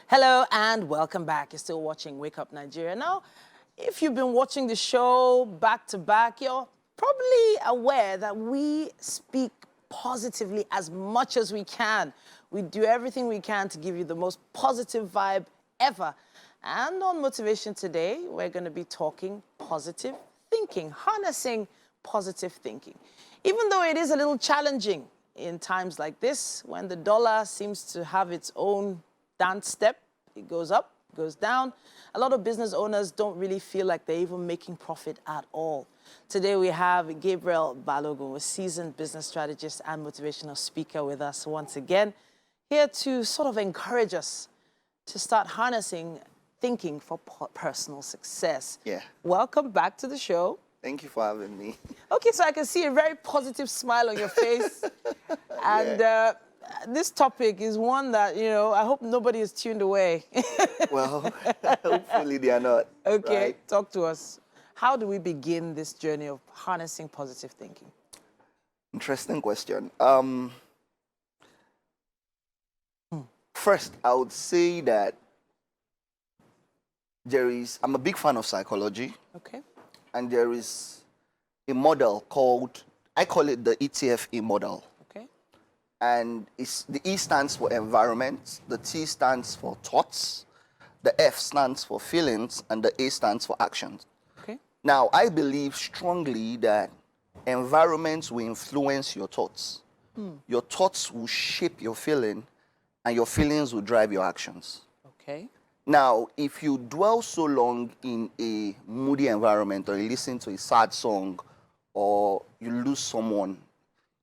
Hello and welcome back. You're still watching Wake Up Nigeria. Now, if you've been watching the show back to back, you're probably aware that we speak positively as much as we can. We do everything we can to give you the most positive vibe ever. And on Motivation today, we're going to be talking positive thinking, harnessing positive thinking. Even though it is a little challenging in times like this, when the dollar seems to have its own dance step, it goes up, goes down. A lot of business owners don't really feel like they're even making profit at all. Today we have Gabriel Balogun, a seasoned business strategist and motivational speaker with us once again, here to sort of encourage us to start harnessing thinking for personal success. Yeah. Welcome back to the show. Thank you for having me. Okay, so I can see a very positive smile on your face. And this topic is one that, you know, I hope nobody is tuned away. Well, hopefully they are not. Okay, right? Talk to us. How do we begin this journey of harnessing positive thinking? Interesting question. First, I would say that I'm a big fan of psychology. Okay. And there is a model called, I call it the ETFE model. Okay. And the E stands for environment, the T stands for thoughts, the F stands for feelings, and the A stands for actions. Okay. Now, I believe strongly that environments will influence your thoughts. Your thoughts will shape your feeling, and your feelings will drive your actions. Okay. Now, if you dwell so long in a moody environment, or you listen to a sad song, or you lose someone,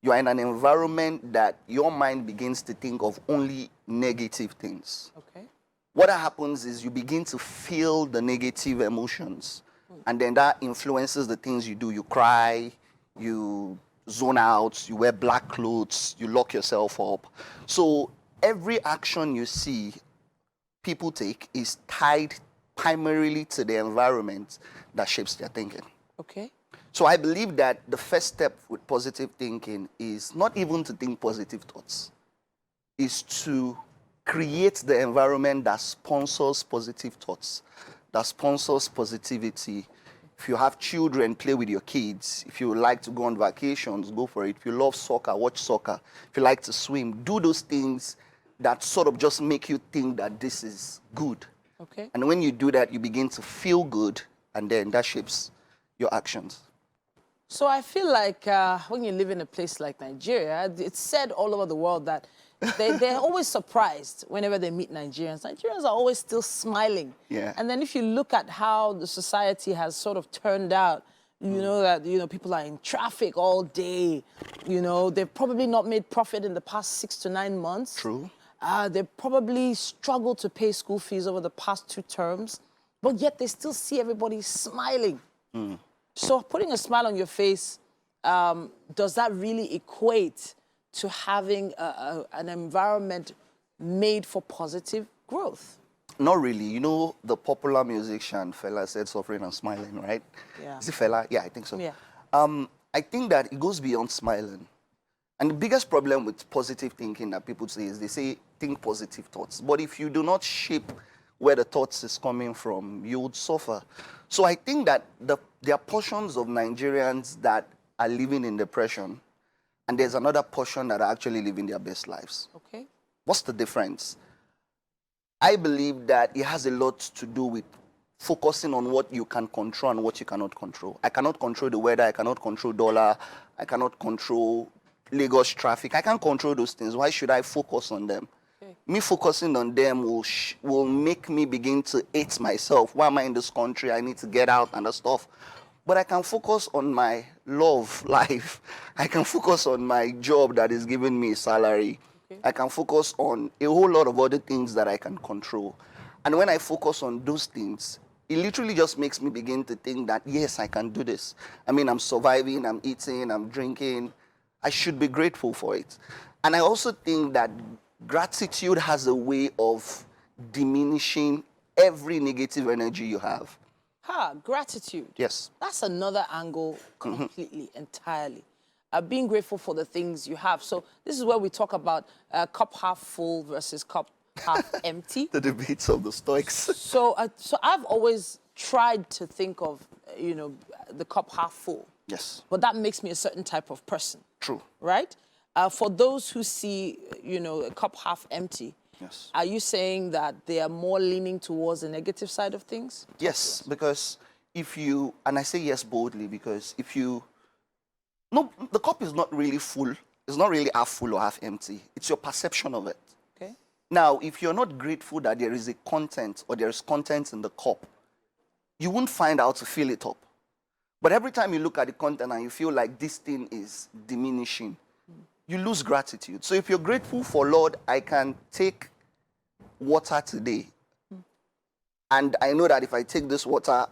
you are in an environment that your mind begins to think of only negative things. Okay. What happens is you begin to feel the negative emotions, and then that influences the things you do. You cry, you zone out, you wear black clothes, you lock yourself up. So every action you see people take is tied primarily to the environment that shapes their thinking. Okay. So I believe that the first step with positive thinking is not even to think positive thoughts, is to create the environment that sponsors positive thoughts, that sponsors positivity. If you have children, play with your kids. If you like to go on vacations, go for it. If you love soccer, watch soccer. If you like to swim, do those things that sort of just make you think that this is good. Okay. And when you do that, you begin to feel good, and then that shapes your actions. So I feel like when you live in a place like Nigeria, it's said all over the world that they're always surprised whenever they meet Nigerians. Nigerians are always still smiling. Yeah. And then if you look at how the society has sort of turned out, you know that, you know, people are in traffic all day. You know, they've probably not made profit in the past 6 to 9 months. True. They probably struggled to pay school fees over the past 2 terms, but yet they still see everybody smiling. So putting a smile on your face, does that really equate to having an environment made for positive growth? Not really. You know, the popular musician Fela said suffering and smiling, right? Yeah. Is it Fela? Yeah, I think so. Yeah. I think that it goes beyond smiling. And the biggest problem with positive thinking that people say is they say, think positive thoughts. But if you do not shape where the thoughts is coming from, you would suffer. So I think that there are portions of Nigerians that are living in depression, and there's another portion that are actually living their best lives. Okay. What's the difference? I believe that it has a lot to do with focusing on what you can control and what you cannot control. I cannot control the weather, I cannot control dollar, I cannot control Lagos traffic. I can't control those things. Why should I focus on them? Okay. Me focusing on them will make me begin to hate myself. Why am I in this country? I need to get out and stuff. But I can focus on my love life. I can focus on my job that is giving me a salary. Okay. I can focus on a whole lot of other things that I can control. And when I focus on those things, it literally just makes me begin to think that, yes, I can do this. I mean, I'm surviving, I'm eating, I'm drinking. I should be grateful for it. And I also think that gratitude has a way of diminishing every negative energy you have. Gratitude. Yes. That's another angle completely, entirely. Being grateful for the things you have. So this is where we talk about cup half full versus cup half empty. The debates of the Stoics. So I've always tried to think of, the cup half full. Yes. But that makes me a certain type of person. True. Right? For those who see, a cup half empty, Yes. are you saying that they are more leaning towards the negative side of things? Yes, because and I say yes boldly, because no, the cup is not really full. It's not really half full or half empty. It's your perception of it. Okay. Now, if you're not grateful that there is a content or there is content in the cup, you won't find out to fill it up. But every time you look at the content and you feel like this thing is diminishing, you lose gratitude. So if you're grateful for, Lord, I can take water today, and I know that if I take this water,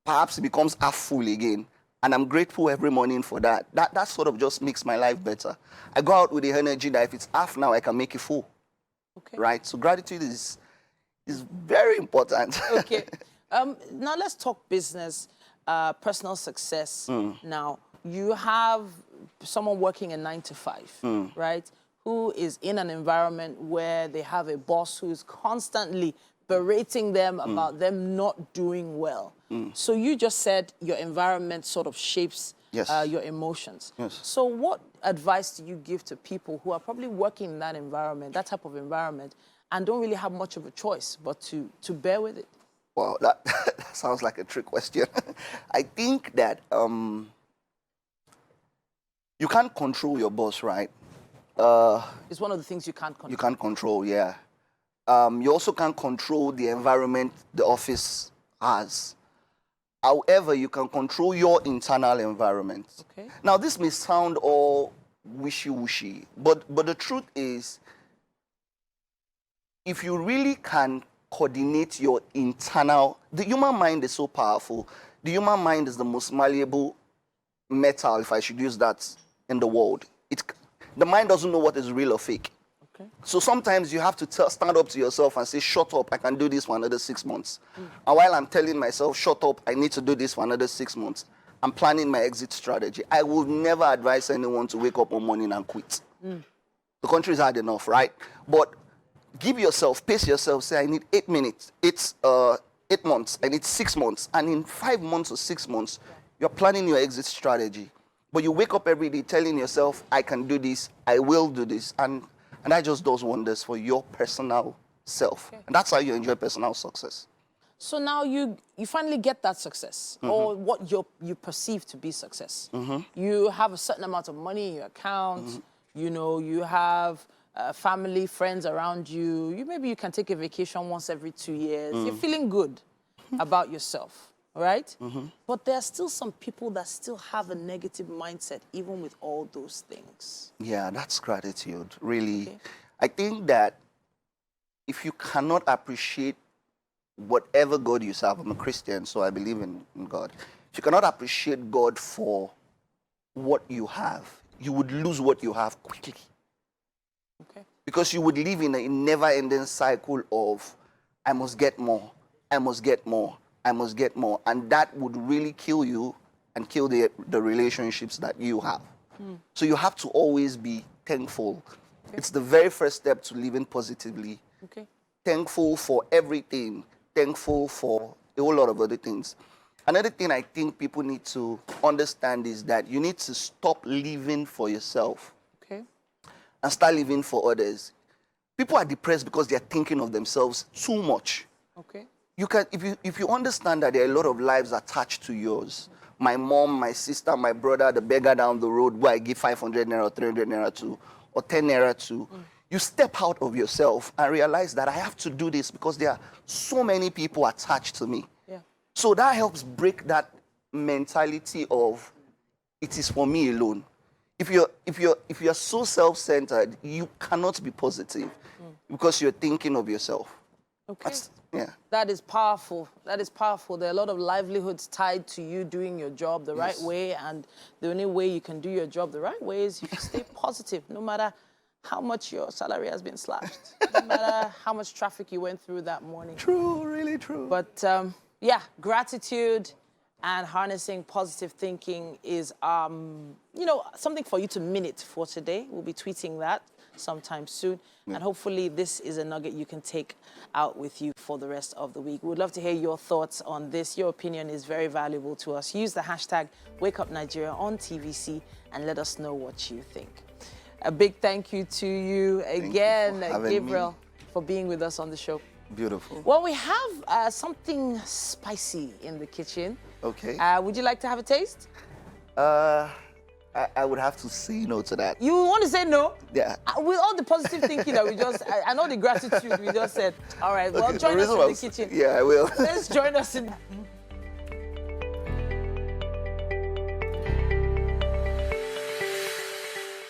perhaps it becomes half full again, and I'm grateful every morning for that. That sort of just makes my life better. I go out with the energy that if it's half now, I can make it full. Okay. Right? So gratitude is very important. Okay. Now let's talk business, personal success. Now, you have someone working a 9 to 5, right? Who is in an environment where they have a boss who is constantly berating them about them not doing well. So you just said your environment sort of shapes your emotions. Yes. So what advice do you give to people who are probably working in that environment, that type of environment, and don't really have much of a choice but to bear with it? Wow, that sounds like a trick question. I think that you can't control your boss, right? It's one of the things you can't control. You can't control, yeah. You also can't control the environment the office has. However, you can control your internal environment. Okay. Now, this may sound all wishy-washy, but the truth is, if you really can coordinate your internal, the human mind is so powerful. The human mind is the most malleable metal, if I should use that, in the world. The mind doesn't know what is real or fake. Okay. So sometimes you have to stand up to yourself and say, shut up, I can do this for another 6 months. And while I'm telling myself, shut up, I need to do this for another 6 months, I'm planning my exit strategy. I will never advise anyone to wake up one morning and quit. The country is hard enough, right? But give yourself, pace yourself, say, I need 8 minutes. It's 8 months, I need 6 months. And in 5 months or 6 months, you're planning your exit strategy. But you wake up every day telling yourself, I can do this, I will do this. And that just does wonders for your personal self. Okay. And that's how you enjoy personal success. So now you finally get that success, or what you perceive to be success. You have a certain amount of money in your account, you have family, friends around you. Maybe you can take a vacation once every 2 years. You're feeling good about yourself, right? But there are still some people that still have a negative mindset, even with all those things. Yeah, that's gratitude, really. Okay. I think that if you cannot appreciate whatever God you serve, I'm a Christian, so I believe in God. If you cannot appreciate God for what you have, you would lose what you have quickly. Okay. Because you would live in a never-ending cycle of, I must get more, I must get more, I must get more. And that would really kill you and kill the relationships that you have. So you have to always be thankful. Okay. It's the very first step to living positively. Okay. Thankful for everything. Thankful for a whole lot of other things. Another thing I think people need to understand is that you need to stop living for yourself. Okay. And start living for others. People are depressed because they are thinking of themselves too much. Okay. You can, if you understand that there are a lot of lives attached to yours. My mom, my sister, my brother, the beggar down the road where I give 500 naira or 300 naira to, or 10 naira to. You step out of yourself and realize that I have to do this because there are so many people attached to me. Yeah. So that helps break that mentality of it is for me alone. If you're so self-centered, you cannot be positive because you're thinking of yourself. Okay. Yeah. That is powerful. That is powerful. There are a lot of livelihoods tied to you doing your job the right way, and the only way you can do your job the right way is if you stay positive, no matter how much your salary has been slashed, no matter how much traffic you went through that morning. True, really true. But yeah, gratitude and harnessing positive thinking is, something for you to minute for today. We'll be tweeting that. sometime soon. And hopefully this is a nugget you can take out with you for the rest of the week. We'd love to hear your thoughts on this. Your opinion is very valuable to us. Use the hashtag #WakeUpNigeria on TVC and let us know what you think. A big thank you to you again, Gabriel, for being with us on the show. Beautiful. Well, we have something spicy in the kitchen. Okay. Would you like to have a taste? I would have to say no to that. You want to say no? Yeah. With all the positive thinking that we just, I know the gratitude we just said. All right, well, join us in the kitchen. Yeah, I will. Let's join us in.